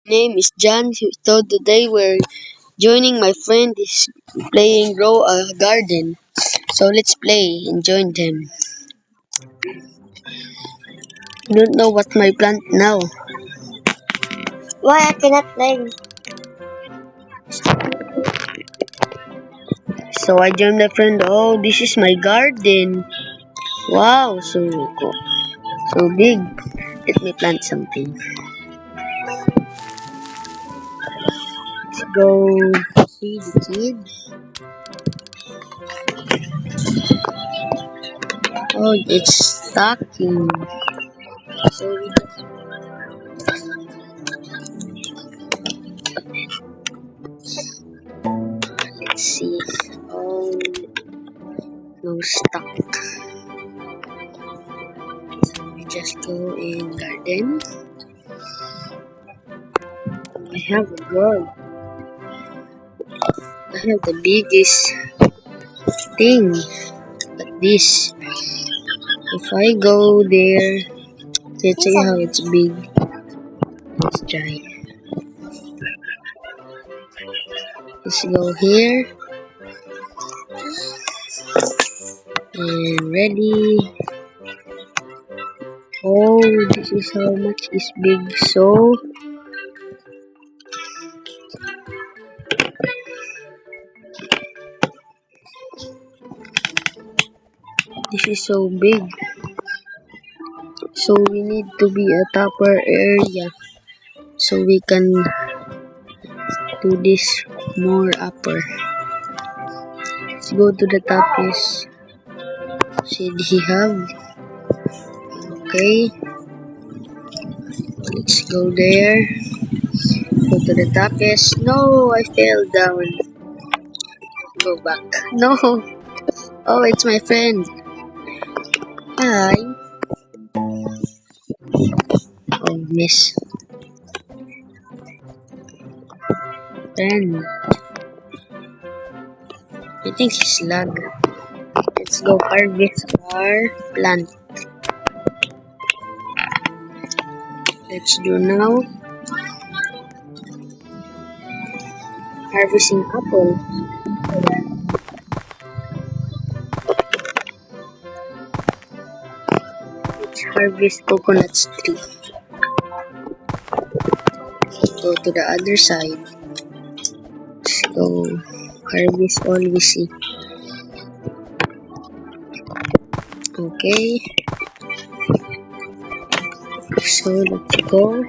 Name is John. So today we're joining my friend is playing grow a garden. So let's play and join them. Don't know what my plant now. Why I cannot play? So I joined my friend. Oh, this is my garden. Wow, so big. Let me plant something. Let's go see the kids. Oh, it's stocking. So we just let's see. Oh, no stock. We just go in garden. I have a goal. I have the biggest thing like this. If I go there, let's see how it's big. Let's try. Let's go here and ready. Oh, this is how much is big. So this is so big. So we need to be a topper area so we can do this more upper. Let's go to the toppest. Should he have? Okay, let's go there. Go to the toppest. No, I fell down. Go back. No. Oh, it's my friend. Hi. Oh, miss. Friend. I think he's lag. Let's go harvest our plant. Let's do now. Harvesting apple. Let's harvest coconut tree. Go to the other side. Let's go harvest all we see. Okay. So let's go.